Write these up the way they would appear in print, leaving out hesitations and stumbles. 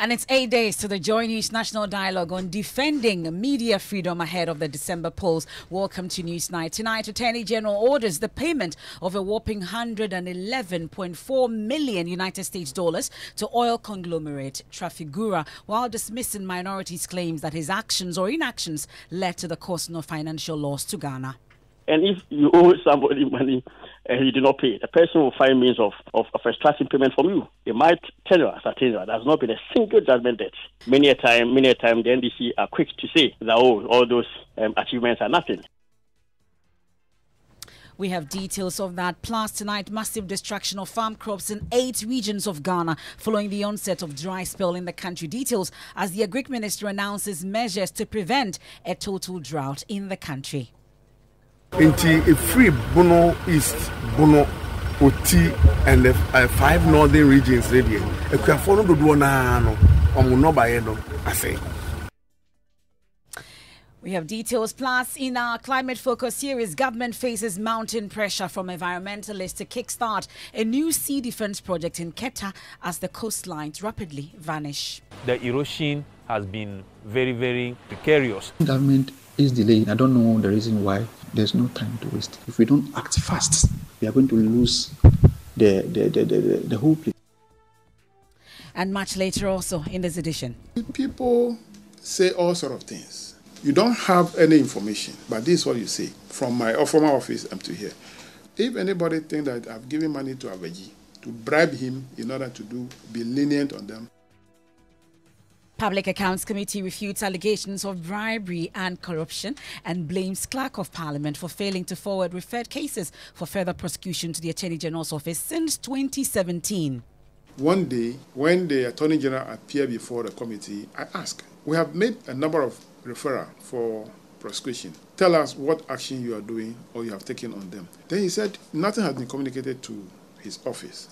And it's 8 days to the Joy News National Dialogue on defending media freedom ahead of the December polls. Welcome to Newsnight. Tonight, Attorney General orders the payment of a whopping $111.4 million United States dollars to oil conglomerate Trafigura, while dismissing minorities' claims that his actions or inactions led to the cause of financial loss to Ghana. And if you owe somebody money and you do not pay, the person will find means of extracting payment from you. It might tell you, ascertain that there has not been a single judgment debt. Many a time, the NDC are quick to say that, all those achievements are nothing. We have details of that. Plus, tonight, massive destruction of farm crops in 8 regions of Ghana following the onset of dry spell in the country. Details as the Agric Minister announces measures to prevent a total drought in the country. Into a free Bono East, Bono, Oti, and the 5 northern regions. I say. We have details. Plus, in our climate focus series, government faces mounting pressure from environmentalists to kickstart a new sea defense project in Keta as the coastlines rapidly vanish. The erosion has been very, very precarious. Government is delaying. I don't know the reason why. There's no time to waste. If we don't act fast, we are going to lose the whole place. And much later also in this edition. People say all sorts of things. You don't have any information, but this is what you say. From my office, I'm to here. If anybody thinks that I've given money to Aveji to bribe him in order to be lenient on them. Public Accounts Committee refutes allegations of bribery and corruption and blames Clerk of Parliament for failing to forward referred cases for further prosecution to the Attorney General's office since 2017. One day, when the Attorney General appeared before the committee, I asked, we have made a number of referrals for prosecution. Tell us what action you are doing or you have taken on them. Then he said nothing has been communicated to his office.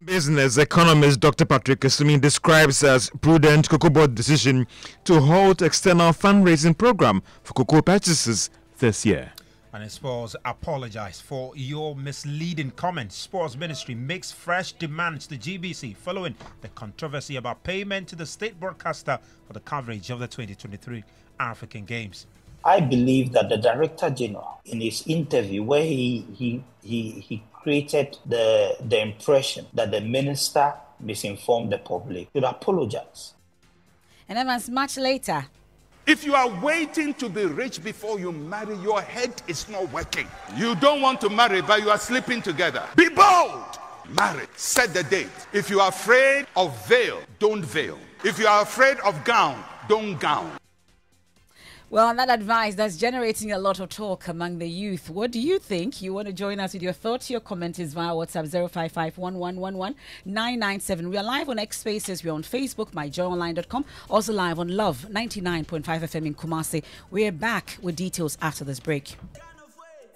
Business economist Dr. Patrick Esumi describes as prudent Cocoa Board decision to halt external fundraising program for cocoa purchases this year. And in sports, apologize for your misleading comments. Sports Ministry makes fresh demands to GBC following the controversy about payment to the state broadcaster for the coverage of the 2023 African Games. I believe that the Director General, in his interview, where he created the impression that the minister misinformed the public, should apologize. And then much later. If you are waiting to be rich before you marry, your head is not working. You don't want to marry, but you are sleeping together. Be bold. Marry. Set the date. If you are afraid of veil, don't veil. If you are afraid of gown, don't gown. Well, that advice that's generating a lot of talk among the youth. What do you think? You want to join us with your thoughts? Your comment is via WhatsApp 055-1111-997. We are live on X Spaces. We're on Facebook, myjoyonline.com. Also live on Love 99.5 FM in Kumasi. We're back with details after this break.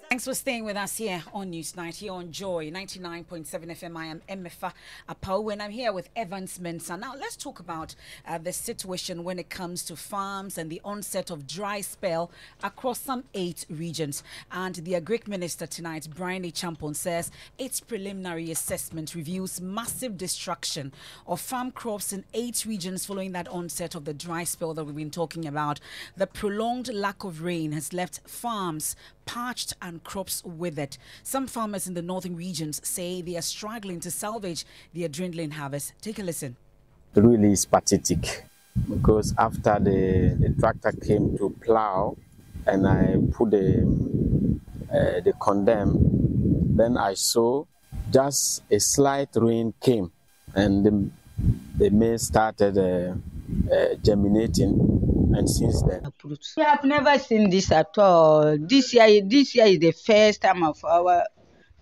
Thanks for staying with us here on Newsnight, here on Joy 99.7 FM. I am Emefa Apau, and I'm here with Evans Mensah. Now, let's talk about the situation when it comes to farms and the onset of dry spell across some 8 regions. And the Agric Minister tonight, Brian Champon, says its preliminary assessment reveals massive destruction of farm crops in 8 regions following that onset of the dry spell that we've been talking about. The prolonged lack of rain has left farms parched and crops withered. Some farmers in the northern regions say they are struggling to salvage their dwindling harvest. Take a listen. It really is pathetic because after the tractor came to plow and I put the condemn, then I saw just a slight rain came and the maize started germinating. And since then, we have never seen this at all. This year is the first time of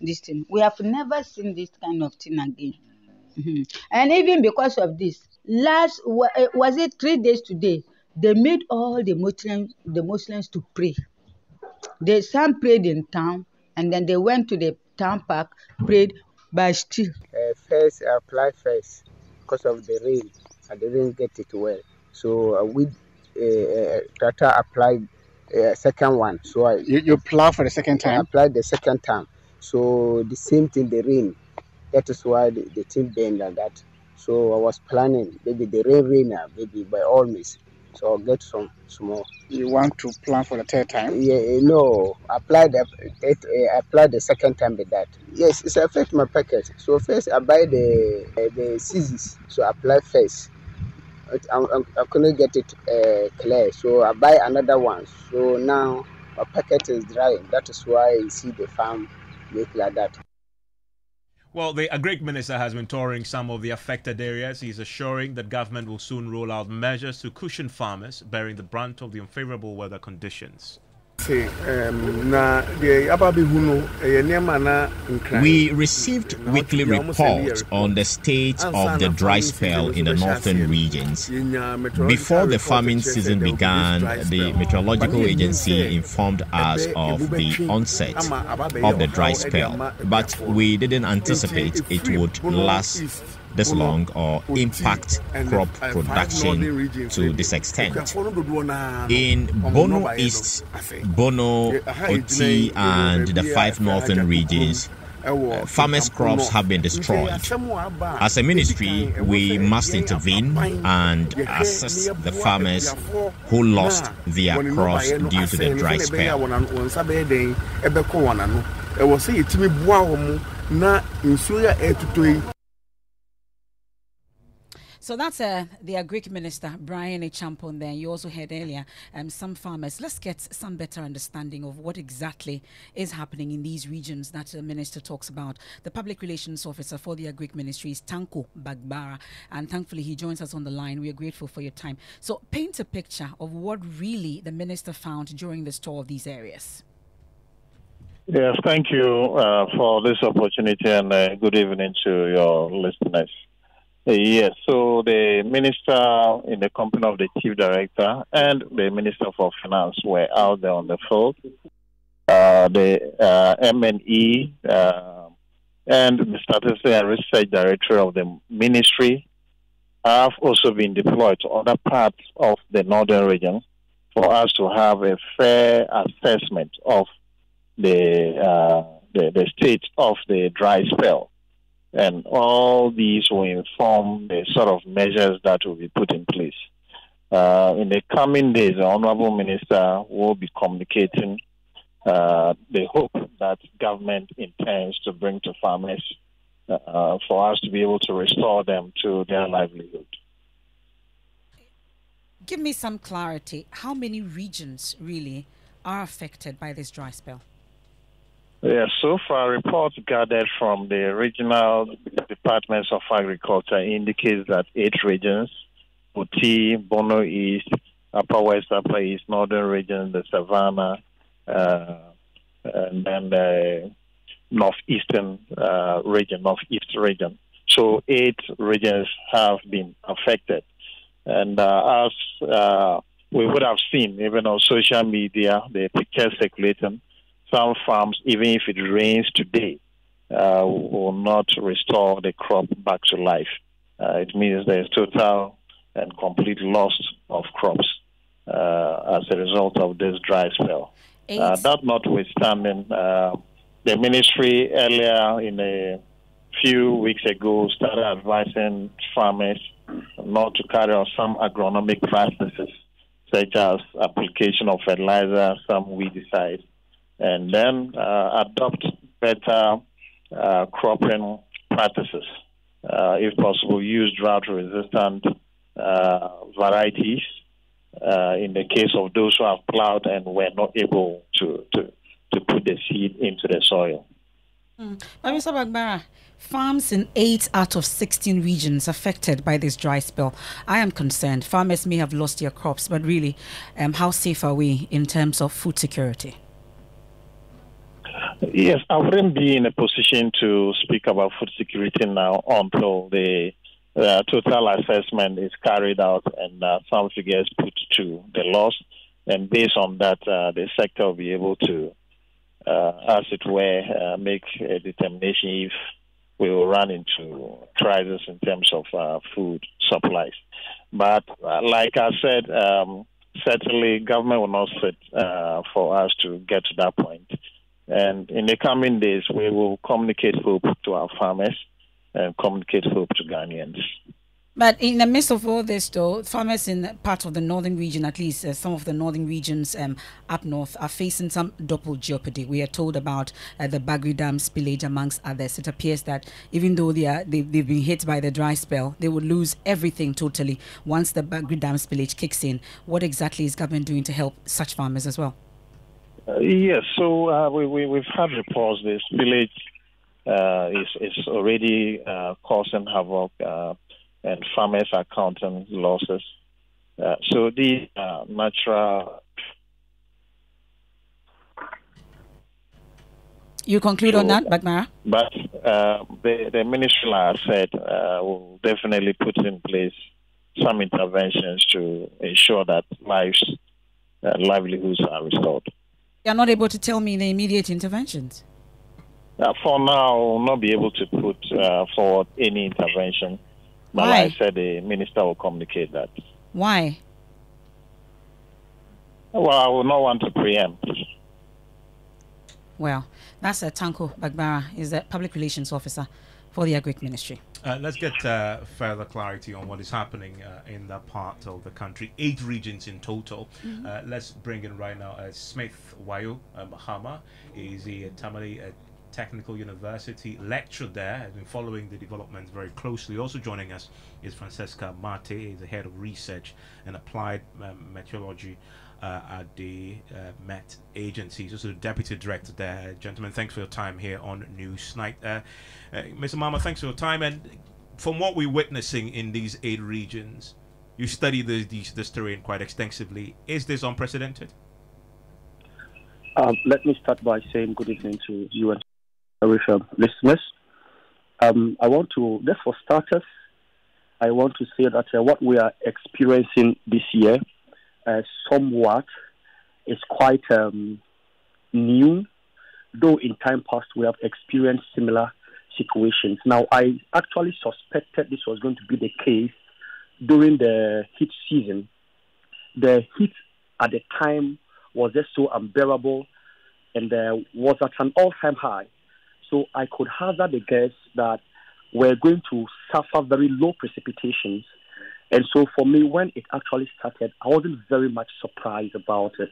this thing. We have never seen this kind of thing again. And even because of this, was it 3 days today? They made all the Muslims to pray. Some prayed in town, and then they went to the town park, prayed, but still. First, I applied first because of the rain. I didn't get it well, so we. Tractor applied second one. So you plow for the second time? I applied the second time. So the same thing, the rain. That is why the thing bent like that. So I was planning maybe the rain, maybe by all means. So I'll get some small. You want to plan for the third time? Yeah, no. I applied the second time with that. Yes, it's affect my packet. So first I buy the scissors. So I apply first. I couldn't get it clear. So I buy another one. So now my packet is drying. That is why you see the farm make like that. Well, the Agric Minister has been touring some of the affected areas. He's assuring that government will soon roll out measures to cushion farmers bearing the brunt of the unfavorable weather conditions. We received weekly reports on the state of the dry spell in the northern regions. Before the farming season began, the meteorological agency informed us of the onset of the dry spell, but we didn't anticipate it would last this long or impact crop production to this extent. In Bono East, Bono, Oti, and the 5 northern regions, farmers' crops have been destroyed. As a ministry, we must intervene and assist the farmers who lost their crops due to the dry spell. So that's the Agric Minister, Brian Echampon there. You also heard earlier some farmers. Let's get some better understanding of what exactly is happening in these regions that the Minister talks about. The Public Relations Officer for the Agric Ministry is Tanko Bagbara, and thankfully he joins us on the line. We are grateful for your time. So paint a picture of what really the Minister found during the tour of these areas. Yes, thank you for this opportunity, and good evening to your listeners. Yes, so the minister in the company of the chief director and the minister for finance were out there on the field. The M&E and the statistics and research director of the ministry have also been deployed to other parts of the northern region for us to have a fair assessment of the state of the dry spell. And all these will inform the sort of measures that will be put in place. In the coming days, the Honorable Minister will be communicating the hope that government intends to bring to farmers for us to be able to restore them to their livelihood. Give me some clarity. How many regions really are affected by this dry spell? Yeah, so far reports gathered from the regional departments of agriculture indicates that 8 regions, Oti, Bono East, Upper West, Upper East, Northern region, the Savannah, and then the Northeastern region, Northeast region. So 8 regions have been affected. And as we would have seen, even on social media, the pictures circulating, some farms, even if it rains today, will not restore the crop back to life. It means there's total and complete loss of crops as a result of this dry spell. That notwithstanding, the ministry earlier in a few weeks ago started advising farmers not to carry out some agronomic practices, such as application of fertilizer, some weedicide, and then adopt better cropping practices. If possible, use drought-resistant varieties in the case of those who have plowed and were not able to put the seed into the soil. Mr. Bagbara, farms in 8 out of 16 regions affected by this dry spell. I am concerned. Farmers may have lost their crops, but really, how safe are we in terms of food security? Yes, I wouldn't be in a position to speak about food security now until the total assessment is carried out and some figures put to the loss. And based on that, the sector will be able to, as it were, make a determination if we will run into crisis in terms of food supplies. But like I said, certainly government will not sit for us to get to that point. And in the coming days, we will communicate hope to our farmers and communicate hope to Ghanaians. But in the midst of all this, though, farmers in part of the northern region, at least some of the northern regions up north, are facing some double jeopardy. We are told about the Bagri Dam spillage, amongst others. It appears that even though they've been hit by the dry spell, they will lose everything totally once the Bagri Dam spillage kicks in. What exactly is government doing to help such farmers as well? Yes, so we've had reports. The spillage is already causing havoc. And farmers are counting losses. So these natural. You conclude on that, Bagmara? But the ministry, like I said, will definitely put in place some interventions to ensure that livelihoods are restored. You're not able to tell me the immediate interventions? For now, I will not be able to put forward any intervention. But Why? like I said, the minister will communicate that. Why? Well, I will not want to preempt. Well, that's Tanko Bagbara, is the public relations officer for the Agric Ministry. Let's get further clarity on what is happening in that part of the country. 8 regions in total. Let's bring in right now Smith Wayo Mahama. Is a Tamale Technical University lecturer there, has been following the developments very closely. Also joining us is Francesca Mate, the head of research and applied meteorology at the Met Agency. Also the deputy director there. Gentlemen, thanks for your time here on Newsnight. Mr. Mama, thanks for your time. And from what we're witnessing in these 8 regions, you study this terrain quite extensively. Is this unprecedented? Let me start by saying good evening to you and listeners. I want to, just for starters, I want to say that what we are experiencing this year somewhat is quite new, though in time past we have experienced similar situations. Now, I actually suspected this was going to be the case during the heat season. The heat at the time was just so unbearable and was at an all-time high. So I could hazard the guess that we're going to suffer very low precipitations. And so for me, when it actually started, I wasn't very much surprised about it,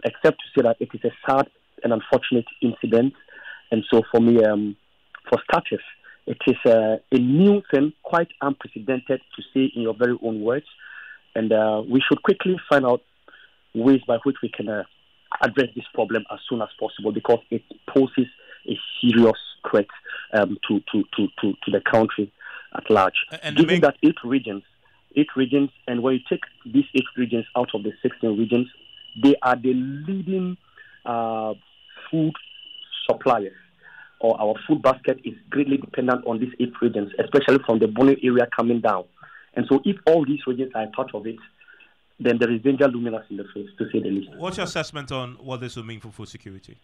except to say that it is a sad and unfortunate incident. And so for me, for starters, it is a new thing, quite unprecedented to say in your very own words. And we should quickly find out ways by which we can address this problem as soon as possible, because it poses a serious threat to the country at large. Given that 8 regions, and when you take these 8 regions out of the 16 regions, they are the leading food suppliers, or our food basket is greatly dependent on these 8 regions, especially from the Bono area coming down. And so if all these regions are a part of it, then there is danger looming us in the face, to say the least. What's your assessment on what this will mean for food security?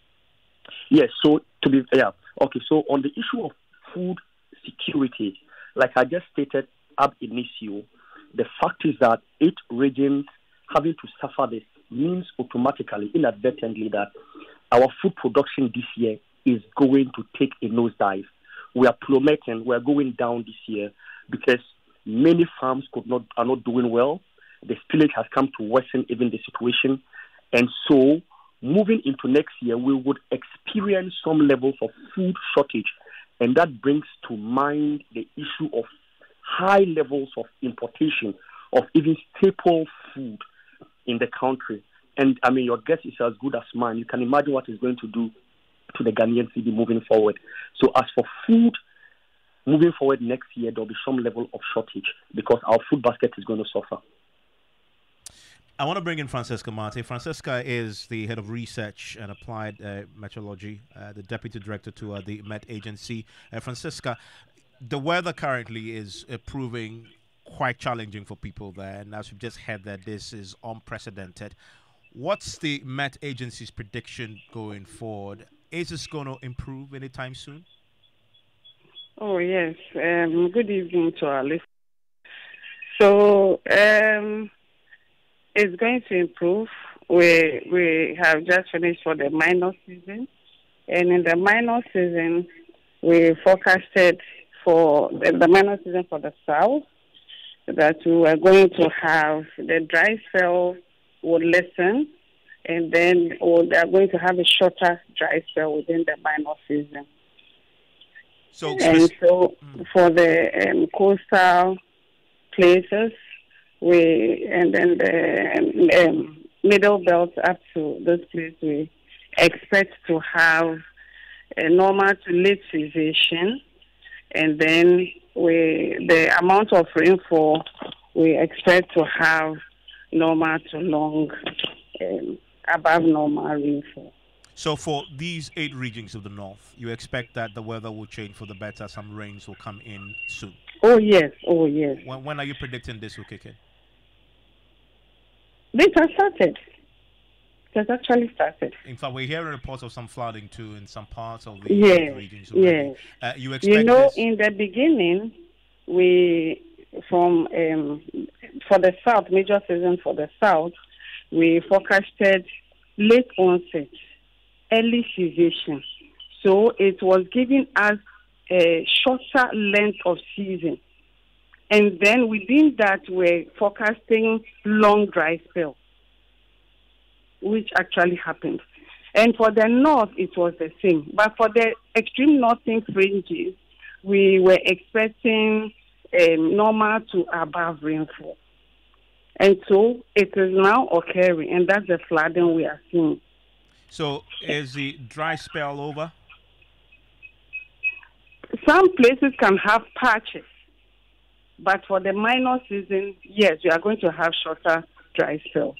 Yes, so so on the issue of food security, like I just stated ab initio, the fact is that 8 regions having to suffer this means automatically, inadvertently, that our food production this year is going to take a nosedive. We are plummeting, we are going down this year because many farms are not doing well. The spillage has come to worsen even the situation. And so, moving into next year, we would experience some levels of food shortage. And that brings to mind the issue of high levels of importation of even staple food in the country. And I mean, your guess is as good as mine. You can imagine what it's going to do to the Ghanaian cedi moving forward. So as for food, moving forward next year, there'll be some level of shortage because our food basket is going to suffer. I want to bring in Francesca Mate. Francesca is the head of research and applied meteorology, the deputy director to the Met Agency. Francesca, the weather currently is proving quite challenging for people there, and as we've just heard that this is unprecedented. What's the Met Agency's prediction going forward? Is this going to improve anytime soon? Oh, yes. Good evening to our listeners. So, it's going to improve. We have just finished for the minor season. And in the minor season, we forecasted for the minor season for the south that we were going to have the dry spell would lessen, and then they are going to have a shorter dry spell within the minor season. So for the coastal places, and then the middle belt up to this place, we expect to have a normal to late precipitation, and then the amount of rainfall we expect to have normal to long, above normal rainfall. So for these 8 regions of the north, you expect that the weather will change for the better, some rains will come in soon? Oh yes, oh yes. When are you predicting this will kick in? This has started. It has actually started. In fact, we're hearing reports of some flooding too in some parts of the regions already. Yes. You expect this? In the beginning, for the south, major season for the south, we forecasted late onset, early cessation. So it was giving us a shorter length of season. And then within that, we're forecasting long dry spell, which actually happened. And for the north, it was the same. But for the extreme northern fringes, we were expecting normal to above rainfall. And so it is now occurring, and that's the flooding we are seeing. So is the dry spell over? Some places can have patches. But for the minor season, yes, we are going to have shorter dry spells.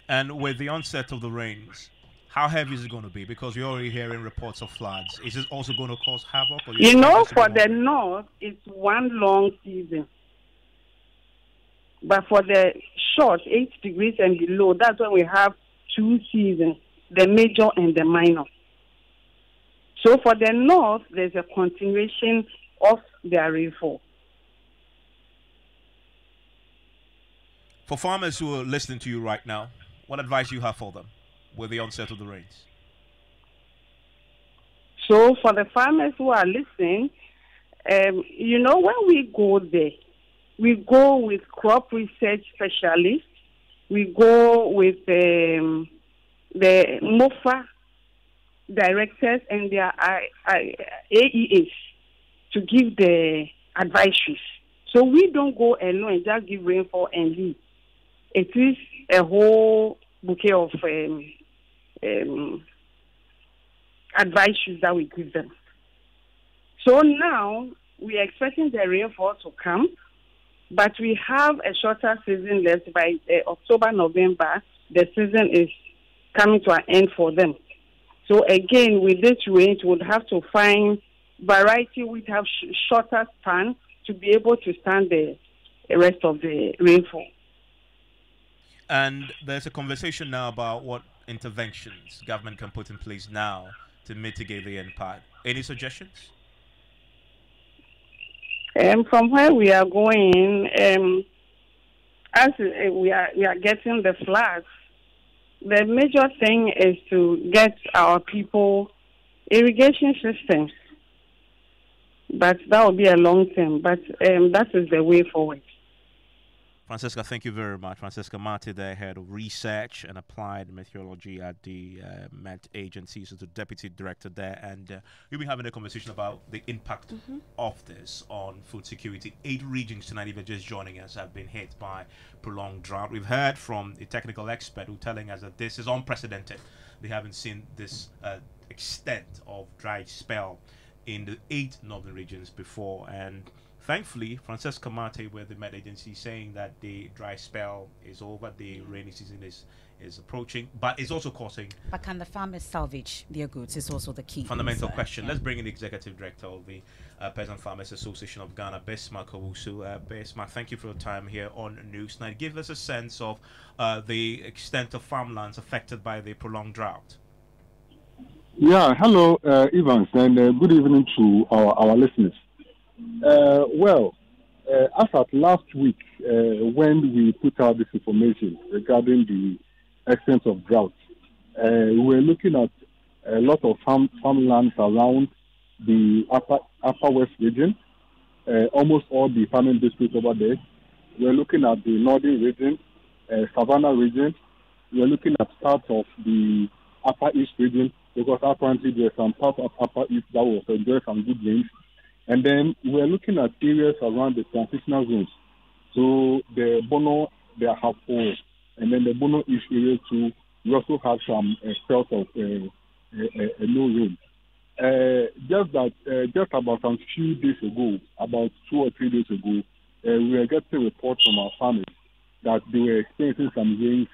And with the onset of the rains, how heavy is it going to be? Because we're already hearing reports of floods. Is it also going to cause havoc? Or for the north, it's one long season. But for the short, 8 degrees and below, that's when we have 2 seasons, the major and the minor. So for the north, there's a continuation of their rainfall. For farmers who are listening to you right now, what advice do you have for them with the onset of the rains? So for the farmers who are listening, when we go there, we go with crop research specialists, we go with the MOFA directors and their AEAs to give the advisories. So we don't go alone and just give rainfall and leave. It is a whole bouquet of advisories that we give them. So now we are expecting the rainfall to come, but we have a shorter season left. By October, November, the season is coming to an end for them. So again, with this range, we would have to find variety which have shorter span to be able to stand the rest of the rainfall. And there's a conversation now about what interventions government can put in place now to mitigate the impact. Any suggestions? From where we are going, as we are getting the floods, the major thing is to get our people irrigation systems. But that will be a long term. But that is the way forward. Francesca, thank you very much. Francesca Mate, the head of research and applied meteorology at the Met Agency, so the deputy director there, and we'll be having a conversation about the impact of this on food security. 8 regions tonight, if you're just joining us, have been hit by prolonged drought. We've heard from a technical expert who's telling us that this is unprecedented. They haven't seen this extent of dry spell in the 8 northern regions before, and thankfully, Francesca Mate with the Met Agency saying that the dry spell is over, the rainy season is approaching, but it's also causing... But can the farmers salvage their goods is also the key. Fundamental question. Yeah. Let's bring in the Executive Director of the Peasant Farmers Association of Ghana, Besma Kowusu. Besma, thank you for your time here on Newsnight. Give us a sense of the extent of farmlands affected by the prolonged drought. Yeah, hello, Evans, and good evening to our listeners. As at last week, when we put out this information regarding the extent of drought, we were looking at a lot of farmlands around the upper west region, almost all the farming districts over there. We're looking at the northern region, Savannah region. We're looking at parts of the Upper East region, because apparently there's some part of Upper East that was enjoying some good rains. And then we're looking at areas around the transitional zones. So the Bono, the Ahafo, and then the Bono East area too, we also have some spells of no rain. Just about a few days ago, about 2 or 3 days ago, we were getting reports from our farmers that they were experiencing some rains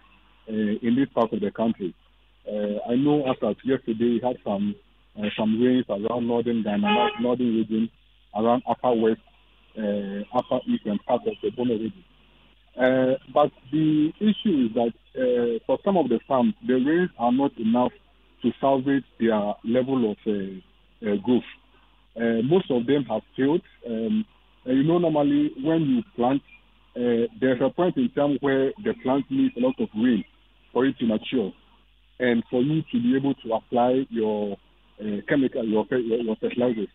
in this part of the country. I know as of yesterday, we had some rains around northern Ghana, northern region, around Upper West, Upper East, and part of the Bono region. But the issue is that for some of the farms, the rains are not enough to salvage their level of growth. Most of them have failed. Normally when you plant, there's a point in time where the plant needs a lot of rain for it to mature, and for you to be able to apply your chemical, your fertilizers.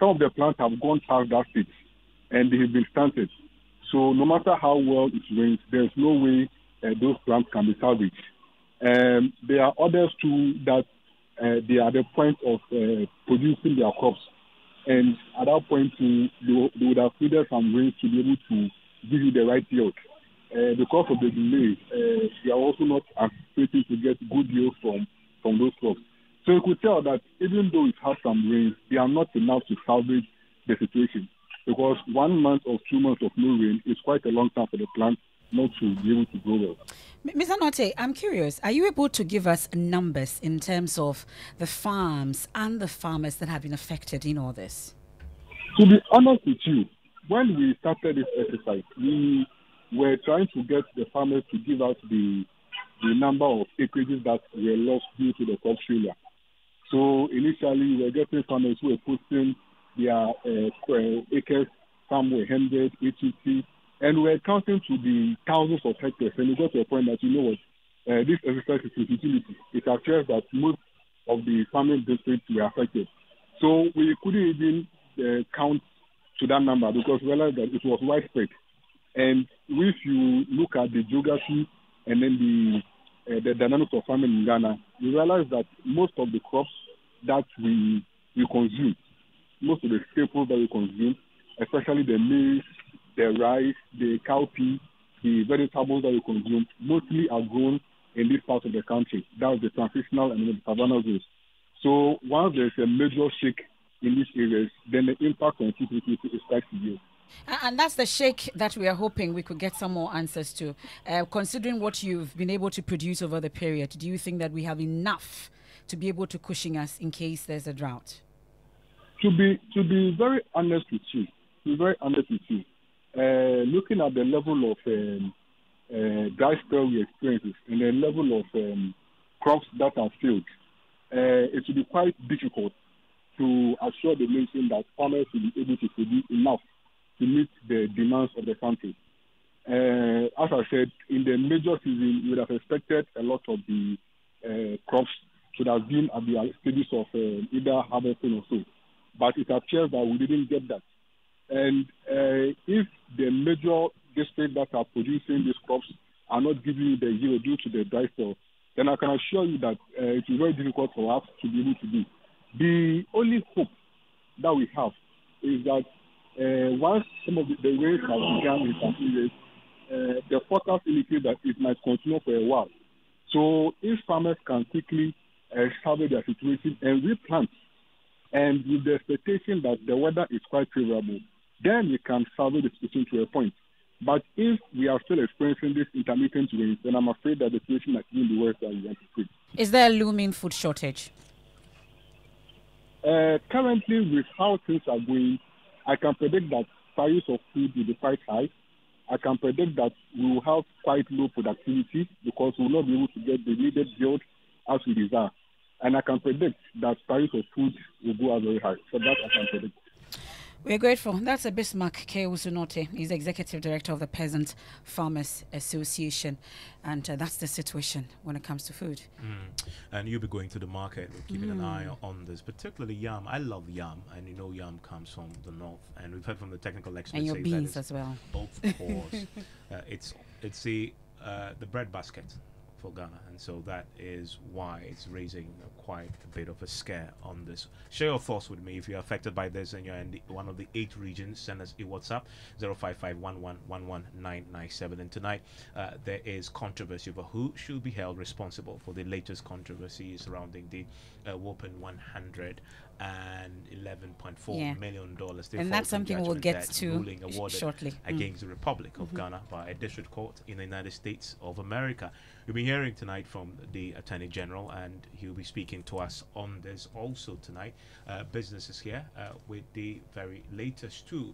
Some of the plants have gone past that stage, and they have been stunted. So no matter how well it rains, there's no way those plants can be salvaged. There are others too that they are at the point of producing their crops, and at that point too, they would have needed some rain to be able to give you the right yield. Because of the delay, they are also not anticipating to get good yield from those crops. So you could tell that even though it has some rain, they are not enough to salvage the situation. Because 1 month or 2 months of no rain is quite a long time for the plant not to be able to grow well. Mr. Note, I'm curious, are you able to give us numbers in terms of the farms and the farmers that have been affected in all this? To be honest with you, when we started this exercise, we were trying to get the farmers to give us the number of acreages that were lost due to the crop failure. So initially, we were getting farmers who were putting their acres, some were 100, 80, and we were counting to the thousands of hectares. And we got to a point that, you know what, this exercise is a utility. It appears that most of the farming districts were affected. So we couldn't even count to that number because we realized that it was widespread. And if you look at the geography and then the dynamics of farming in Ghana, you realize that most of the crops that we consume, most of the staples that we consume, especially the maize, the rice, the cowpea, the vegetables that we consume, mostly are grown in this part of the country. That's the transitional and the savannah zones. So once there's a major shake in these areas, then the impact on food security is quite severe. And that's the shake that we are hoping we could get some more answers to. Considering what you've been able to produce over the period, do you think that we have enough to be able to cushion us in case there's a drought? To be very honest with you, looking at the level of dry spell we experience and the level of crops that are failed, it will be quite difficult to assure the nation that farmers will be able to produce enough to meet the demands of the country. As I said, in the major season, we would have expected a lot of the crops should have been at the stages of either harvesting or so. But it appears that we didn't get that. And if the major districts that are producing these crops are not giving you the yield due to the dry spell, then I can assure you that it is very difficult for us to be able to do. The only hope that we have is that once some of the rains have begun in some areas, the forecast indicates that it might continue for a while. So if farmers can quickly salvage their situation and replant, and with the expectation that the weather is quite favorable, then we can salvage the situation to a point. But if we are still experiencing this intermittent rains, then I'm afraid that the situation might be worse than we anticipate. Is there a looming food shortage? Currently, with how things are going, I can predict that prices of food will be quite high. I can predict that we will have quite low productivity because we will not be able to get the needed yield as we desire. And I can predict that prices of food will go up very high. So that I can predict. We're grateful. That's a Bismarck K. Usunote. He's the Executive Director of the Peasant Farmers Association. And that's the situation when it comes to food. And you'll be going to the market, keeping an eye on this, particularly yam. I love yam, and you know yam comes from the north. And we've heard from the technical experts. And your beans as well. Of course. It's the bread basket for Ghana, and so that is why it's raising quite a bit of a scare on this. Share your thoughts with me if you're affected by this and you're in one of the 8 regions. Send us a WhatsApp 05511119997. And tonight there is controversy over who should be held responsible for the latest controversy surrounding the Wopen $111.4 million. And that's something we'll get to shortly. Against the Republic of Ghana by a district court in the United States of America. We'll be hearing tonight from the Attorney General, and he'll be speaking to us on this also tonight. Business is here with the very latest too.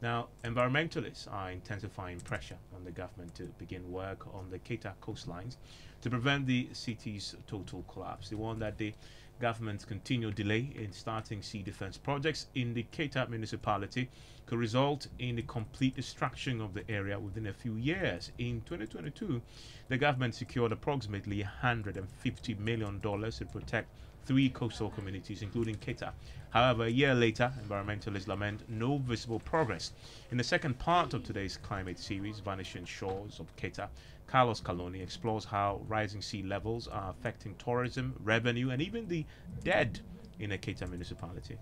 Now, environmentalists are intensifying pressure on the government to begin work on the Keita coastlines to prevent the city's total collapse. They warn that the government's continued delay in starting sea defense projects in the Keita municipality could result in the complete destruction of the area within a few years. In 2022, the government secured approximately $150 million to protect 3 coastal communities, including Keita. However, a year later, environmentalists lament no visible progress. In the second part of today's climate series, Vanishing Shores of Keita, Carlos Caloni explores how rising sea levels are affecting tourism, revenue, and even the dead in a Keita municipality.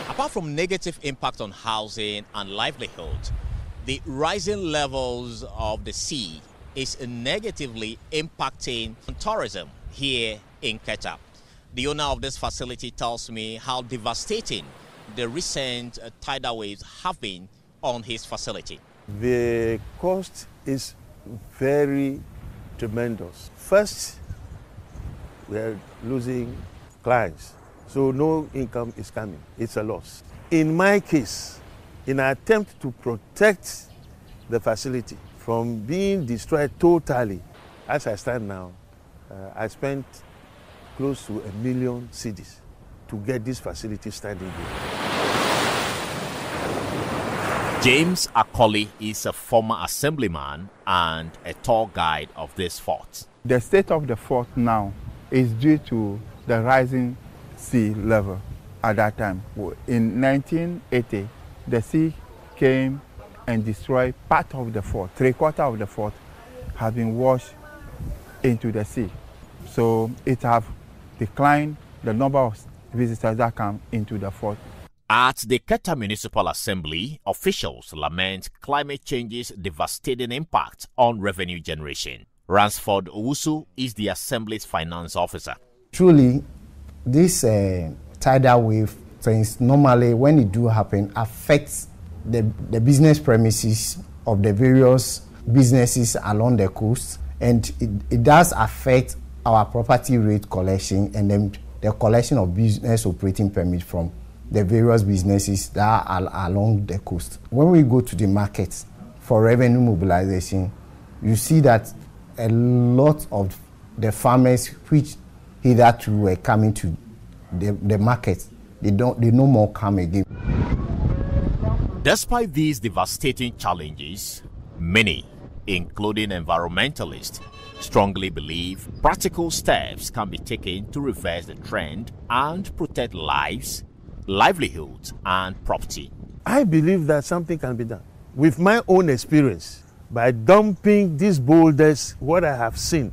Apart from negative impact on housing and livelihood, the rising levels of the sea is negatively impacting on tourism here in Keita. The owner of this facility tells me how devastating the recent tidal waves have been on his facility. The cost is very tremendous. First, we are losing clients, so no income is coming. It's a loss. In my case, in an attempt to protect the facility from being destroyed totally, as I stand now, I spent close to 1 million cedis to get this facility standing here. James Akoli is a former assemblyman and a tour guide of this fort. The state of the fort now is due to the rising sea level at that time. In 1980, the sea came and destroyed part of the fort. 3/4 of the fort has been washed into the sea. So it has declined the number of visitors that come into the fort. At the Keita Municipal Assembly, officials lament climate change's devastating impact on revenue generation. Ransford Owusu is the Assembly's finance officer. Truly, this tidal wave things normally, when it do happen, affects the business premises of the various businesses along the coast, and it does affect our property rate collection and then the collection of business operating permit from the various businesses that are along the coast. When we go to the market for revenue mobilization, you see that a lot of the farmers which hitherto were coming to the market, they no more come again. Despite these devastating challenges, many, including environmentalists, strongly believe practical steps can be taken to reverse the trend and protect lives, livelihoods and property. I believe that something can be done. With my own experience, by dumping these boulders, what I have seen,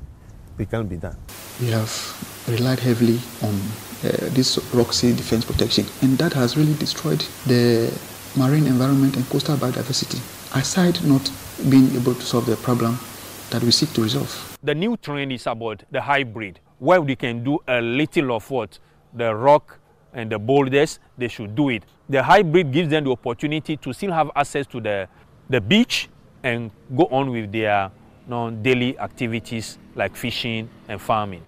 it can be done. We have relied heavily on this rock sea defense protection, and that has really destroyed the marine environment and coastal biodiversity, aside not being able to solve the problem that we seek to resolve. The new trend is about the hybrid, where we can do a little of what the rock and the boulders, they should do it. The hybrid gives them the opportunity to still have access to the beach and go on with their daily activities like fishing and farming.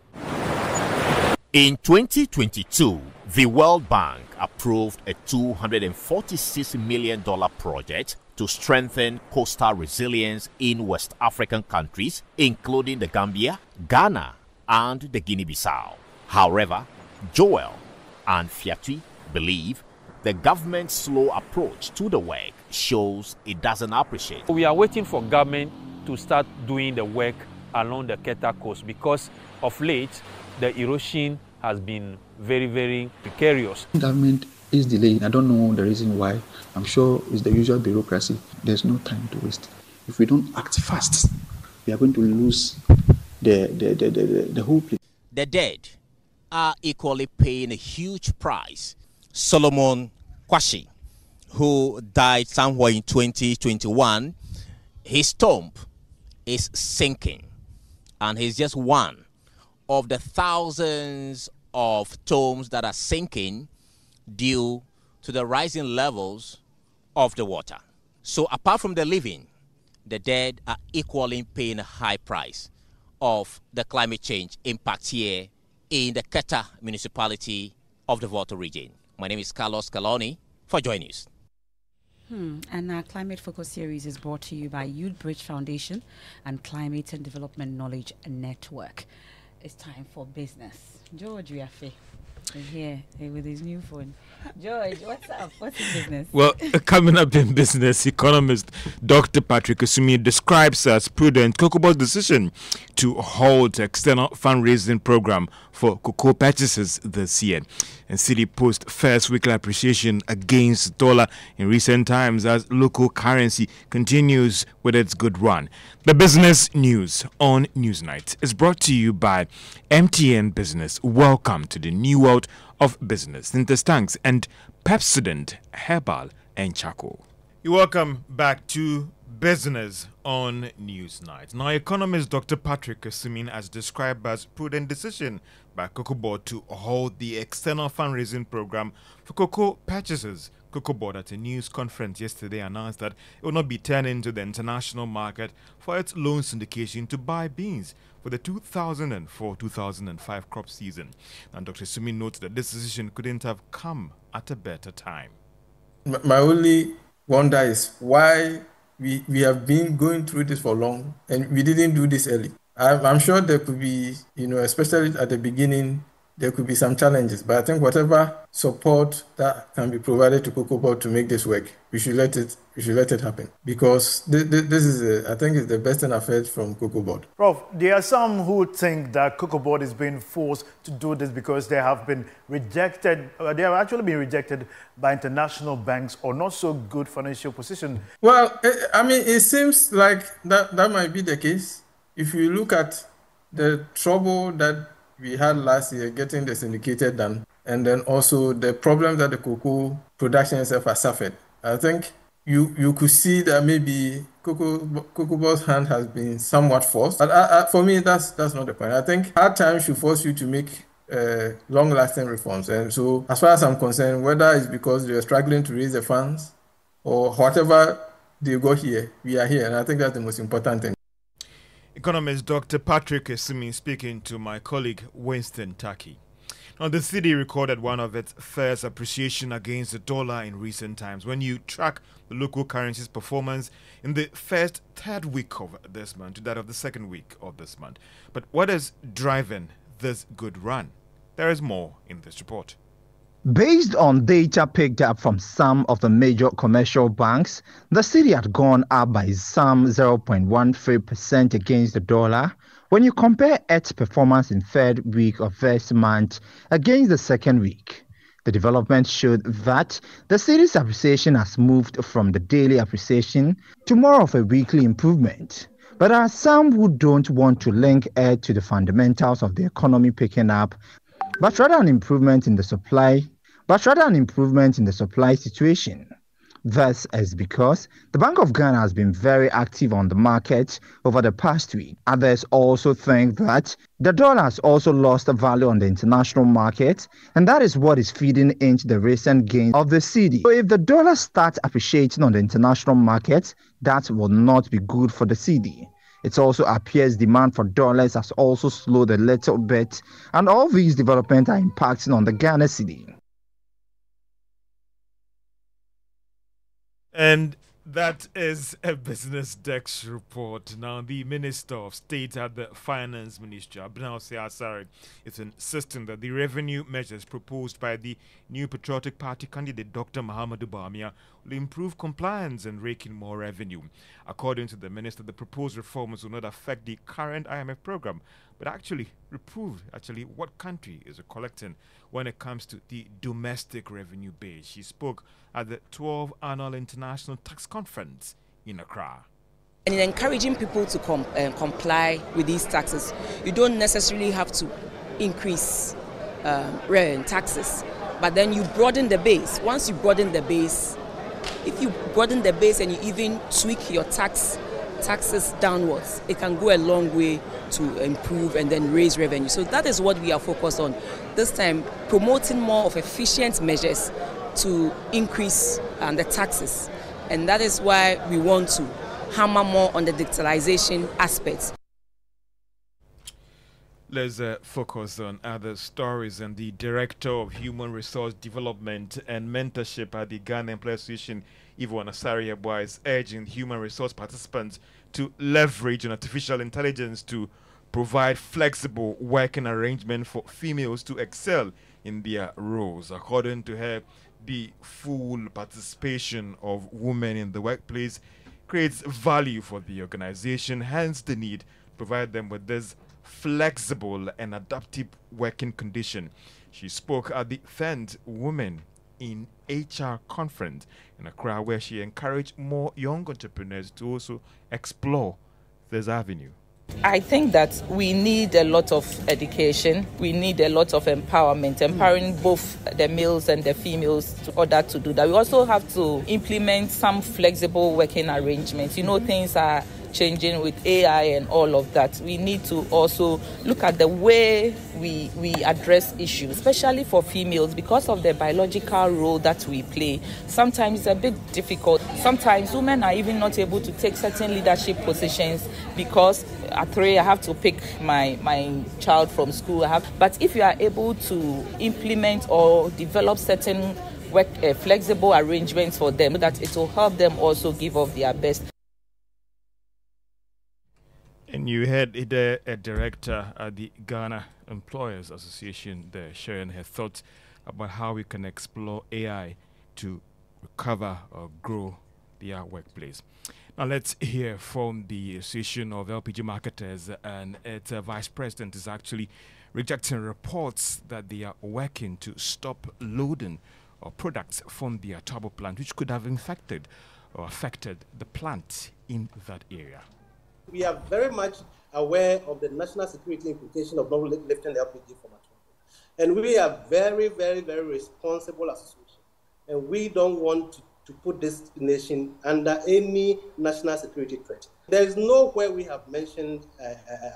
In 2022, the World Bank approved a $246 million project to strengthen coastal resilience in West African countries, including the Gambia, Ghana, and the Guinea-Bissau. However, Joel and Fiatui believe the government's slow approach to the work shows it doesn't appreciate. We are waiting for government to start doing the work along the Keta coast because of late the erosion has been very, very precarious. Government is delaying. I don't know the reason why. I'm sure it's the usual bureaucracy. There's no time to waste. If we don't act fast, we are going to lose the whole place. The dead are equally paying a huge price. Solomon Kwashi, who died somewhere in 2021, his tomb is sinking, and he's just one of the thousands of tombs that are sinking due to the rising levels of the water. So apart from the living, the dead are equally paying a high price of the climate change impact here in the Keta municipality of the Volta region. My name is Carlos Caloni for Joy News. And our Climate Focus series is brought to you by Youth Bridge Foundation and Climate and Development Knowledge Network. It's time for business. George Riafe is here with his new phone. George, what's up? What's in business? Well, coming up in business, economist Dr. Patrick Esumi describes as prudent Cocoa decision to halt external fundraising program for cocoa purchases this year. And City Post first weekly appreciation against dollar in recent times as local currency continues with its good run. The business news on Newsnight is brought to you by MTN Business. Welcome to the new world of business. Interstanks and Pepsodent Herbal and Charcoal. You welcome back to Business on Newsnight. Now, economist Dr. Patrick Esumi has described as prudent decision by Cocoa Board to halt the external fundraising program for cocoa purchases. Cocoa Board at a news conference yesterday announced that it will not be turning to the international market for its loan syndication to buy beans for the 2004-2005 crop season. And Dr. Esumi notes that this decision couldn't have come at a better time. My only wonder is why we have been going through this for long and we didn't do this early. I'm sure there could be, especially at the beginning, there could be some challenges, but I think whatever support that can be provided to Cocoa Board to make this work, we should let it happen, because this is, I think, is the best thing I've heard from Cocoa Board. Prof, there are some who think that Cocoa Board is being forced to do this because they have been rejected, they have actually been rejected by international banks or not so good financial position. Well, it seems like that might be the case. If you look at the trouble that we had last year getting the syndicated done, and then also the problem that the cocoa production itself has suffered, I think you could see that maybe Cocoa Board's hand has been somewhat forced. But for me, that's not the point. I think hard times should force you to make long-lasting reforms. And so, as far as I'm concerned, whether it's because they are struggling to raise the funds or whatever they go here, we are here, and I think that's the most important thing. Economist Dr. Patrick Esumi speaking to my colleague Winston Taki. Now, the city recorded one of its first appreciation against the dollar in recent times. When you track the local currency's performance in the third week of this month to that of the second week of this month. But what is driving this good run? There is more in this report. Based on data picked up from some of the major commercial banks, the city had gone up by some 0.13% against the dollar when you compare its performance in third week of this month against the second week. The development showed that the city's appreciation has moved from the daily appreciation to more of a weekly improvement. But there are some who don't want to link it to the fundamentals of the economy picking up, but rather an improvement in the supply situation. This is because the Bank of Ghana has been very active on the market over the past week. Others also think that the dollar has also lost value on the international market, and that is what is feeding into the recent gains of the cedi. So if the dollar starts appreciating on the international market, that will not be good for the cedi. It also appears demand for dollars has also slowed a little bit, and all these developments are impacting on the Ghana cedi. And That is a Business Desk report. Now, the Minister of State at the Finance Ministry, Abdul Asari, is insisting that the revenue measures proposed by the New Patriotic Party candidate Dr. Muhammadu Bamia will improve compliance and rake in more revenue. According to the minister, the proposed reforms will not affect the current IMF program, but actually reprove what country is collecting when it comes to the domestic revenue base. She spoke at the 12th Annual International Tax Conference in Accra. And in encouraging people to comply with these taxes, you don't necessarily have to increase taxes, but then you broaden the base. Once you broaden the base, if you broaden the base and you even tweak your taxes downwards, it can go a long way to improve and then raise revenue. So that is what we are focused on this time, promoting more of efficient measures to increase the taxes. And that is why we want to hammer more on the digitalization aspects. Let's focus on other stories. And the Director of Human Resource Development and Mentorship at the Ghana Employers Association, Yvonne Asari-Abua, is urging human resource participants to leverage on artificial intelligence to provide flexible working arrangement for females to excel in their roles. According to her, the full participation of women in the workplace creates value for the organization, hence the need to provide them with this flexible and adaptive working condition. She spoke at the 10th Women in HR conference in Accra, where she encouraged more young entrepreneurs to also explore this avenue. I think that we need a lot of education. We need a lot of empowerment, empowering both the males and the females in order to do that. We also have to implement some flexible working arrangements. You know, things are changing with AI and all of that. We need to also look at the way we address issues, especially for females, because of the biological role that we play. Sometimes it's a bit difficult. Sometimes women are even not able to take certain leadership positions because at 3 I have to pick my child from school. But if you are able to implement or develop certain flexible arrangements for them, that it will help them also give off their best. And you had a director at the Ghana Employers Association there sharing her thoughts about how we can explore AI to recover or grow their workplace. Now let's hear from the Association of LPG Marketers, and its vice president is actually rejecting reports that they are working to stop loading products from the Atuabo plant, which could have infected or affected the plant in that area. We are very much aware of the national security implication of not lifting the LPG from Atuabo. And we are very, very, very responsible association. And we don't want to put this nation under any national security threat. There is nowhere we have mentioned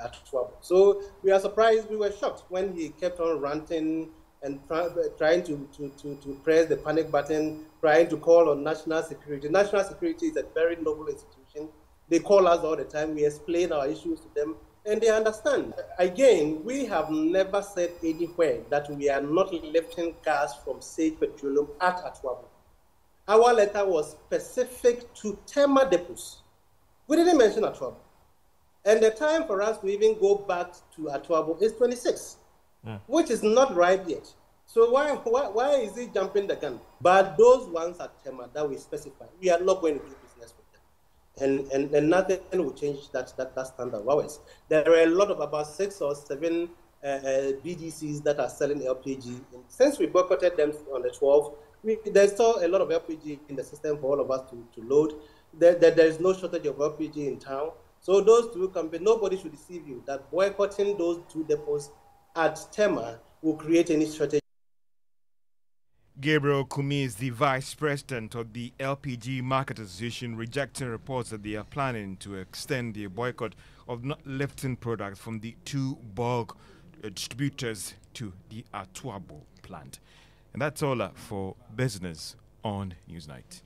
Atuabo. So we are surprised, we were shocked when he kept on ranting and trying to press the panic button, trying to call on national security. National security is a very noble institution. They call us all the time, we explain our issues to them, and they understand. Again, we have never said anywhere that we are not lifting gas from Sage Petroleum at Atuabo. Our letter was specific to Tema depots. We didn't mention Atuabo. And the time for us to even go back to Atuabo is 26, which is not right yet. So why is he jumping the gun? But those ones at Tema that we specify, we are not going to do business with. And nothing will change that standard of ours. There are a lot of about 6 or 7 BDCs that are selling LPG. And since we boycotted them on the 12th, there's still a lot of LPG in the system for all of us to load. There is no shortage of LPG in town. So those two companies, nobody should deceive you that boycotting those 2 depots at Tema will create any shortage. Gabriel Kumi is the vice president of the LPG Marketers Association, rejecting reports that they are planning to extend the boycott of not lifting products from the 2 bulk distributors to the Atuabo plant. And that's all for business on Newsnight.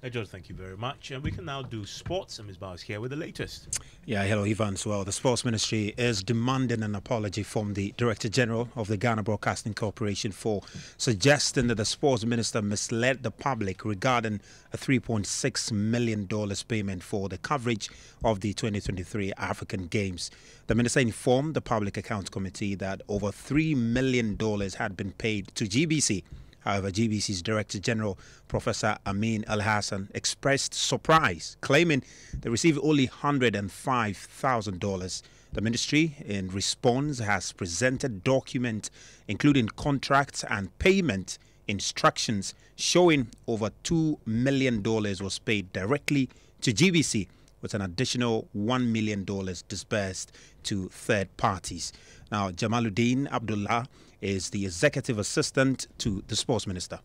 George, thank you very much. And we can now do sports, and Ms. Bao is here with the latest. Yeah, hello, Evans. Well, the Sports Ministry is demanding an apology from the Director General of the Ghana Broadcasting Corporation for suggesting that the Sports Minister misled the public regarding a $3.6 million payment for the coverage of the 2023 African Games. The Minister informed the Public Accounts Committee that over $3 million had been paid to GBC. However, GBC's Director General, Professor Amin Al-Hassan, expressed surprise, claiming they received only $105,000. The ministry, in response, has presented documents including contracts and payment instructions showing over $2 million was paid directly to GBC, with an additional $1 million disbursed to third parties. Now, Jamaluddin Abdullah is the executive assistant to the sports minister.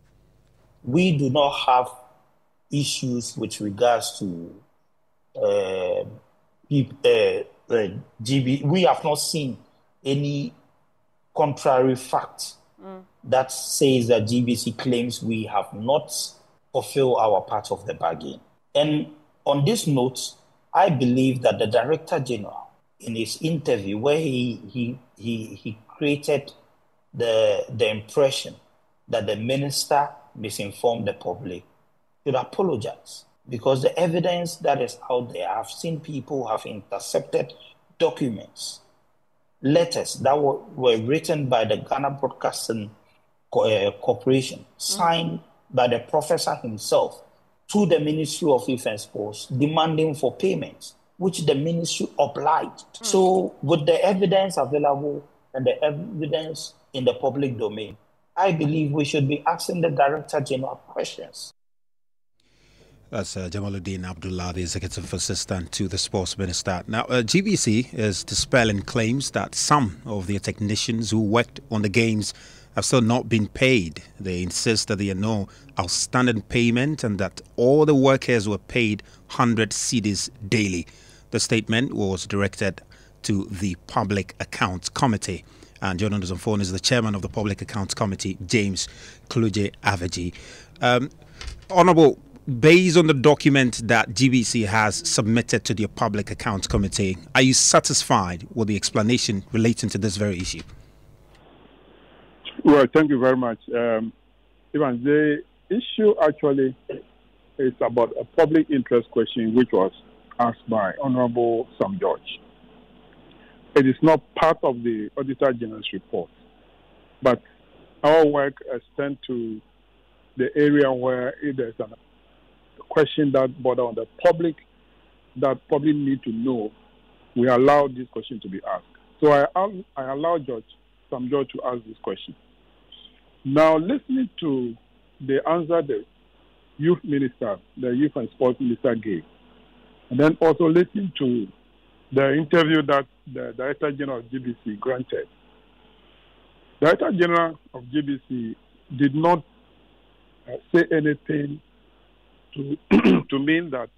We do not have issues with regards to GB. We have not seen any contrary fact that says that GBC claims we have not fulfilled our part of the bargain. And on this note, I believe that the Director General, in his interview, where he created the impression that the minister misinformed the public, should apologize, because the evidence that is out there, I've seen people have intercepted documents, letters that were written by the Ghana Broadcasting Corporation, signed by the professor himself to the Ministry of Youth and Sports, demanding for payments, which the ministry obliged. So with the evidence available and the evidence in the public domain, I believe we should be asking the Director General questions. That's Jamaluddin Abdullah, the executive assistant to the sports minister. Now, GBC is dispelling claims that some of their technicians who worked on the games have still not been paid. They insist that there are no outstanding payment and that all the workers were paid 100 cedis daily. The statement was directed to the Public Accounts Committee. And joining us on phone is the chairman of the Public Accounts Committee, James Kluje Aveji. Honourable, based on the document that GBC has submitted to the Public Accounts Committee, are you satisfied with the explanation relating to this very issue? Well, thank you very much. Ivan, the issue actually is about a public interest question which was asked by Honorable Sam George. It is not part of the Auditor General's report, but our work extends to the area where if there's a question that border on the public that probably need to know, we allow this question to be asked. So I allow Sam George to ask this question. Now, listening to the answer the youth minister, the youth and sports minister gave, and then also listening to the interview that the Director General of GBC granted. The Director General of GBC did not say anything to to mean that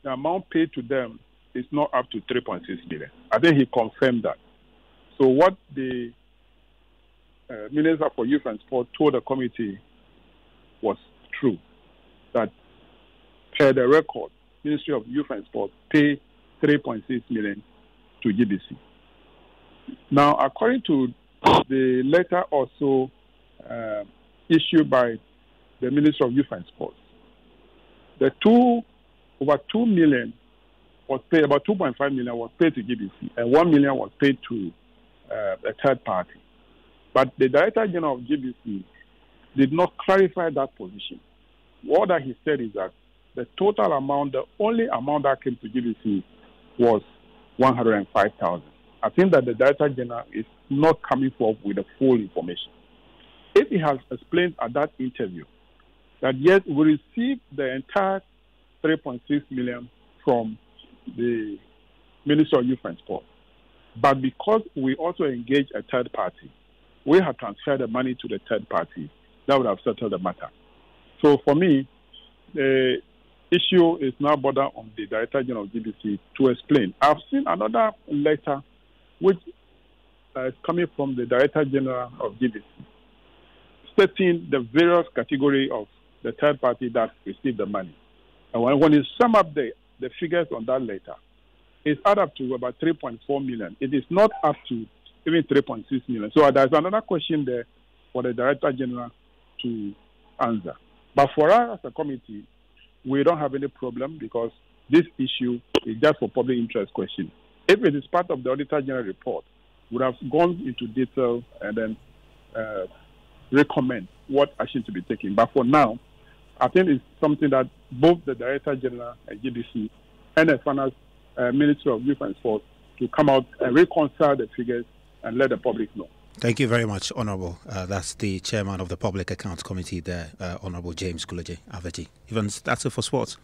the amount paid to them is not up to 3.6 billion. I think he confirmed that. So what the Minister for Youth and Sport told the committee was true, that per the record, Ministry of Youth and Sport paid 3.6 million to GBC. Now, according to the letter also issued by the Ministry of Youth and Sports, over 2 million was paid, about 2.5 million was paid to GBC, and 1 million was paid to a third party. But the Director General of GBC did not clarify that position. What that he said is that the total amount, the only amount that came to GBC was 105,000. I think that the Director General is not coming forward with the full information. If he has explained at that interview that yes, we received the entire 3.6 million from the Ministry of Youth and Sport, but because we also engage a third party, we have transferred the money to the third party, that would have settled the matter. So for me, the issue is now border on the Director General of GBC to explain. I've seen another letter which is coming from the Director General of GBC, stating the various category of the third party that received the money. And when you sum up the figures on that letter, it's add up to about 3.4 million. It is not up to even 3.6 million. So there's another question there for the Director General to answer. But for us as a committee, we don't have any problem because this issue is just for public interest question. If it is part of the Auditor General report, we would have gone into detail and then recommend what action to be taken. But for now, I think it's something that both the Director General and GBC and the Finance Ministry of Youth and Sports to come out and reconcile the figures and let the public know. Thank you very much, Honourable. That's the chairman of the Public Accounts Committee there, Honourable James Kuleje Aveji. Evans, that's it for sports.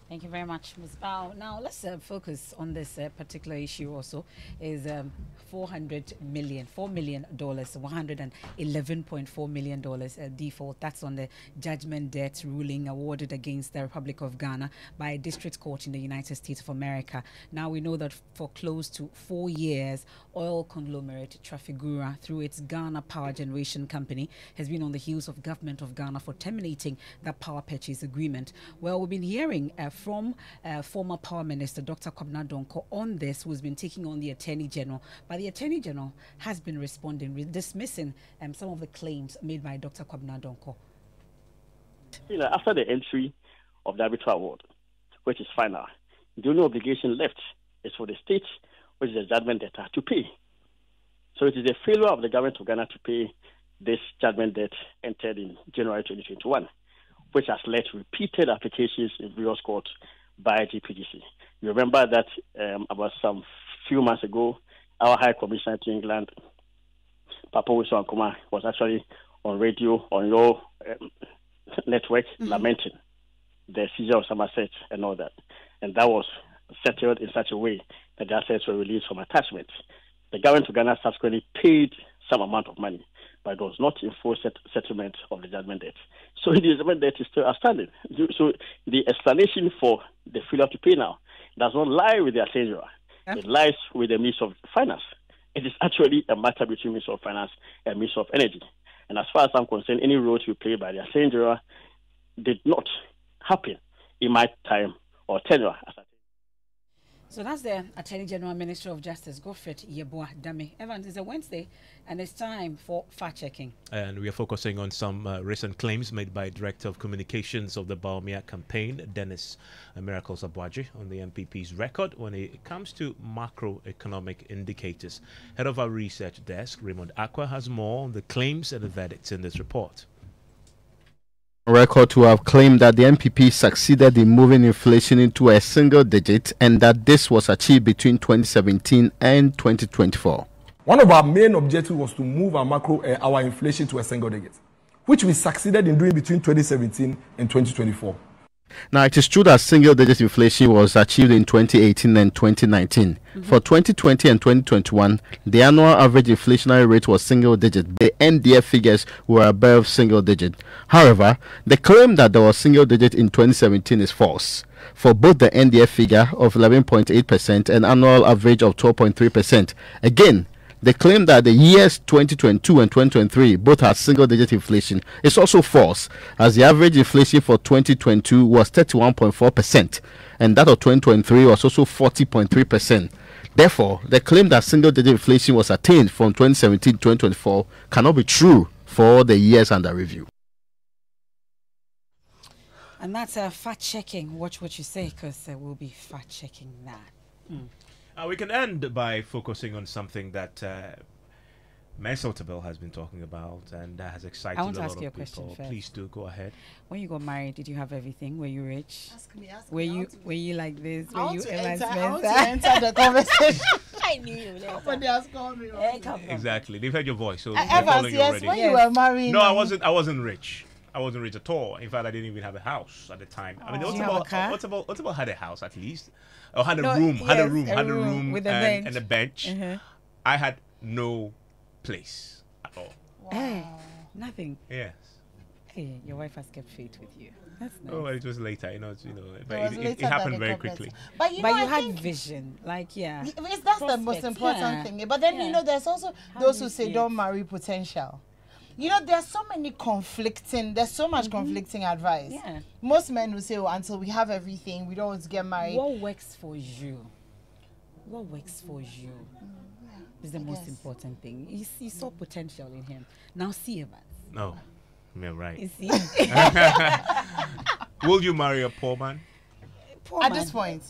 Thank you very much, Ms. Bao. Now, let's focus on this particular issue also. Is $4 million, $111.4 million default. That's on the judgment debt ruling awarded against the Republic of Ghana by a district court in the United States of America. Now, we know that for close to 4 years, oil conglomerate Trafigura, through its Ghana Power Generation Company, has been on the heels of government of Ghana for terminating that power purchase agreement. Well, we've been hearing from former Power Minister Dr. Kwabena Donkor on this, who's been taking on the Attorney General. But the Attorney General has been responding, dismissing some of the claims made by Dr. Kwabena Donkor. After the entry of the arbitral award, which is final, the only obligation left is for the state, which is the judgment debtor, to pay. So it is a failure of the government of Ghana to pay this judgment debt entered in January 2021. Which has led to repeated applications in various courts by GPGC. You remember that about some few months ago, our High Commissioner to England, Papa Wilson Ankuma, was actually on radio, on your network, lamenting the seizure of some assets and all that. And that was settled in such a way that the assets were released from attachment. The government of Ghana subsequently paid some amount of money, but it was not in full settlement of the judgment debt. So the judgment debt is still outstanding. So the explanation for the failure to pay now does not lie with the Attorney General. It lies with the Minister of Finance. It is actually a matter between Minister of Finance and Minister of Energy. And as far as I'm concerned, any role to be played by the Attorney General did not happen in my time or tenure as So that's the Attorney General, Minister of Justice, Godfred Yeboah Dame. Evans, it's a Wednesday, and it's time for fact-checking. And we are focusing on some recent claims made by Director of Communications of the Baumia campaign, Dennis Miracles Abuaji, on the MPP's record when it comes to macroeconomic indicators. Head of our research desk, Raymond Aqua, has more on the claims and the verdicts in this report. Record to have claimed that the MPP succeeded in moving inflation into a single digit and that this was achieved between 2017 and 2024. One of our main objectives was to move our inflation to a single digit, which we succeeded in doing between 2017 and 2024. Now, it is true that single-digit inflation was achieved in 2018 and 2019. For 2020 and 2021, the annual average inflationary rate was single-digit. The NDF figures were above single-digit. However, the claim that there was single-digit in 2017 is false. For both the NDF figure of 11.8% and annual average of 12.3%. Again, the claim that the years 2022 and 2023 both had single-digit inflation is also false, as the average inflation for 2022 was 31.4%, and that of 2023 was also 40.3%. Therefore, the claim that single-digit inflation was attained from 2017 to 2024 cannot be true for the years under review. And that's fact-checking. Watch what you say, because we'll be fact-checking that. We can end by focusing on something that Mesotable has been talking about and that has excited a lot of people. I want to ask you a question first. Please do, go ahead. When you got married, did you have everything? Were you rich? Ask me. Were you like this? I Were want you to enter the conversation. I knew you. Somebody has called me. Exactly. They've heard your voice. So Evans, yes, when you were married. No, I wasn't rich. I wasn't rich at all. In fact, I didn't even have a house at the time. I mean, what's about had a house at least, or had a room with and a bench. I had no place at all. Wow. Nothing. Yes. Hey, your wife has kept faith with you. That's nice. Oh, it was later, but it happened very quickly. But you had vision, that's the most important thing. But then there's also those who say don't marry potential. You know, there's so much conflicting advice. Yeah. Most men will say, until we have everything, we don't want to get married. What works for you? What works for you is the most important thing. You saw potential in him. Now see him. No, you're right. You see? Will you marry a poor man? At this point?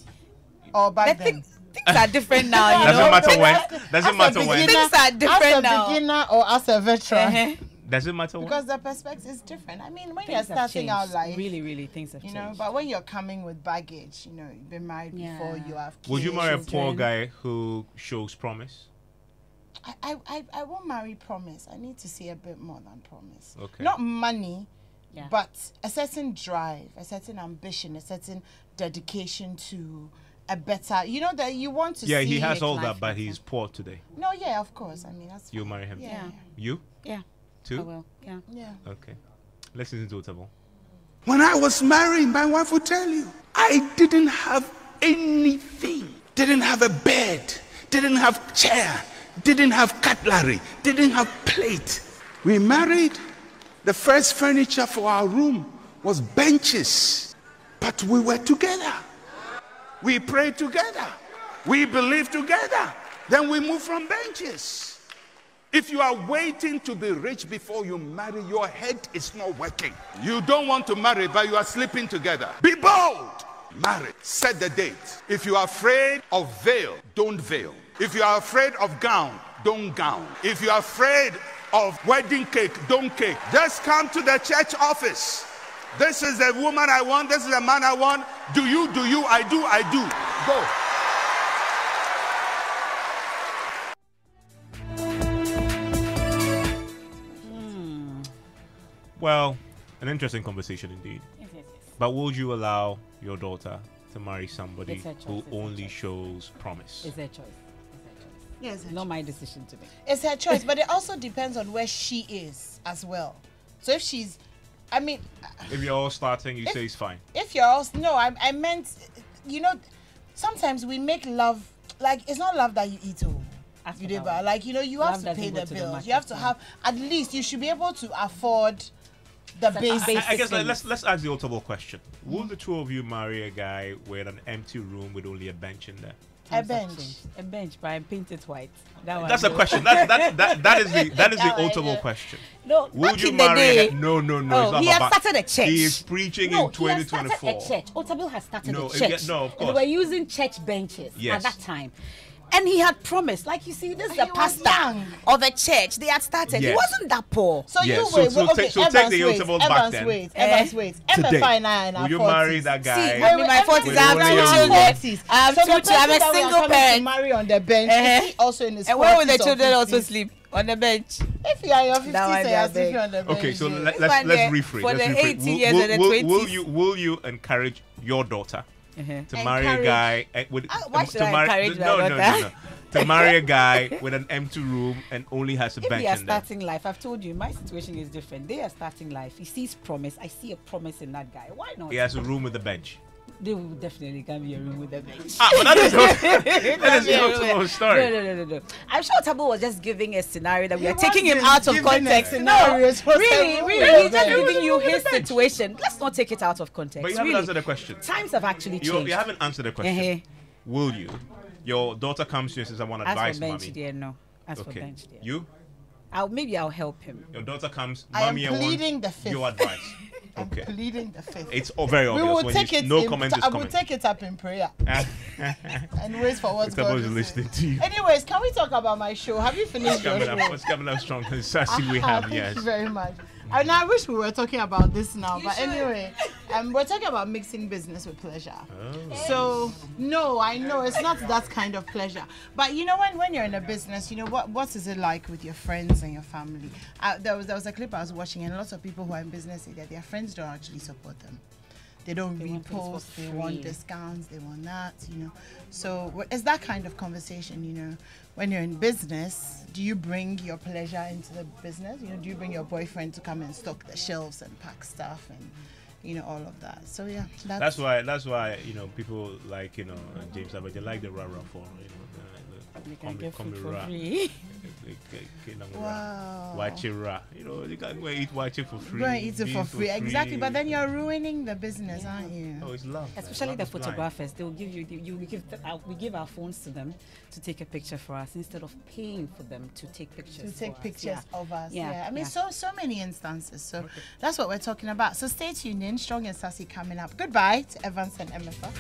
Or back then? Things are different now. You Doesn't know? matter when. Doesn't matter when. Things are different now. As a beginner or as a veteran? Doesn't matter when. Because the perspective is different. I mean, when Things you're have starting out changed. life, really things have you know, changed. but when you're coming with baggage, you know, you've been married before, you have kids. Would you marry a poor children. guy who shows promise? I won't marry promise. I need to see a bit more than promise. Okay. Not money, Yeah. but a certain drive, a certain ambition, a certain dedication to a better, you know, that you want to see. Yeah, he has all life that, but he's poor today. No, yeah, of course. I mean, that's You fine. marry him? Yeah. You? Yeah. Too? I will. Yeah. Yeah. Okay. Let's listen to Otabo. When I was married, my wife would tell you, I didn't have anything. Didn't have a bed, didn't have chair, didn't have cutlery, didn't have plate. We married. The first furniture for our room was benches, but we were together. We prayed together. We believed together. Then we moved from benches. If you are waiting to be rich before you marry, your head is not working. You don't want to marry, but you are sleeping together. Be bold. Marry. Set the date. If you are afraid of veil, don't veil. If you are afraid of gown, don't gown. If you are afraid of wedding cake, don't cake. Just come to the church office. This is the woman I want. This is the man I want. Do you, I do. Go. Well, an interesting conversation indeed. Yes. But would you allow your daughter to marry somebody It's her choice, who it's her only shows promise? It's their choice. Yes, Not my decision to make. It's her choice, but it also depends on where she is as well. So if she's, I mean, If you're all starting, you say it's fine. if you're also, no, I meant, you know, sometimes we make love, like, it's not love that you eat, you do, but like, you know, you have Love to pay doesn't go the to the bills. market, You have to have, at least you should be able to afford the basic. I guess let's ask the ultimate question. Will the two of you marry a guy with an empty room with only a bench in there? A bench. A bench, but I paint it white. That's the question. That is the ultimate question. No, Would back you in the marry? day- No. Oh, it's he not has about- started a church. He is preaching No, in 2024. He has started a church. Otabil has started No, a church. no, of And course. they were using church benches Yes. at that time. And he had promised, like you see, this is the He was pastor young. of a church. They had started. He Yes. wasn't that poor. So Yes, you so- wait, so okay, take- so take Evans the wait, ultimate back Evans then. wait, Evans wait. Today. Fine, Will you marry that guy? See, I'm in my 40s. with I have only two a children. room? I have So two the children. I'm person a that we are single coming to parent. marry on the bench, is he also in his 40s? And where will the or children 50s? also sleep? On the bench. If you are in your 50s, That one so they you are are sleeping big. on the bench. Okay, so yeah. let's One there rephrase. for let's the rephrase. 18 years and the 20s. Will you encourage your daughter to marry a Encourage. guy with Why should to I marry encourage my no, daughter? to marry a guy with an empty room and only has a If bench they are in there? starting life, I've told you, my situation is different. They are starting life. He sees promise. I see a promise in that guy. Why not? He has a room with a bench. They will definitely can be a room with a bench. But that is not, It that can is be a not room the whole with- story. No. I'm sure Tabu was just giving a scenario that we He are taking him wasn't out of giving a context. scenario, it was a Really, room really. with a He's just bench. giving you his situation. Let's not take it out of context. But you haven't really. answered the question. Times have actually You changed. haven't answered the question. Uh-huh. Will you? Your daughter comes to you and says, I want As advice, for bench, mommy. dear, no. As for Okay. bench, dear. You? Maybe I'll help him. Your daughter comes, I am mommy, I want pleading the fifth. your advice. Okay. Pleading the fifth. It's very We obvious will when take you, it. no in, comment is I will comment. take it up in prayer and wait for what's Somebody's going to listening to you. Anyways, can we talk about my show? Have you finished your show? What's coming up strong? Sassy we have, Thank yes. you very much. And I wish we were talking about this now, but anyway, we're talking about mixing business with pleasure. Oh. So no, I know it's not that kind of pleasure, but you know when you're in a business, you know what is it like with your friends and your family? There was a clip I was watching, and lots of people who are in business say that their friends don't actually support them. They don't repost, they want discounts, they want that, you know. So it's that kind of conversation, you know. When you're in business, do you bring your pleasure into the business? You know, do you bring your boyfriend to come and stock the shelves and pack stuff and, you know, all of that? So yeah, That's why you know people like James Abbott, they like the rah-rah for You can get food for free. Wow. Wachira. You know, you can go eat wachi for free. Go and eat it for free. Exactly. But then you're ruining the business, aren't you? Oh, it's love. Especially the photographers. They'll give you, we give our phones to them to take a picture for us instead of paying for them to take pictures. To take pictures of us. Yeah. I mean, so many instances. So that's what we're talking about. So stay tuned in. Strong and Sassy coming up. Goodbye to Evans and MFR.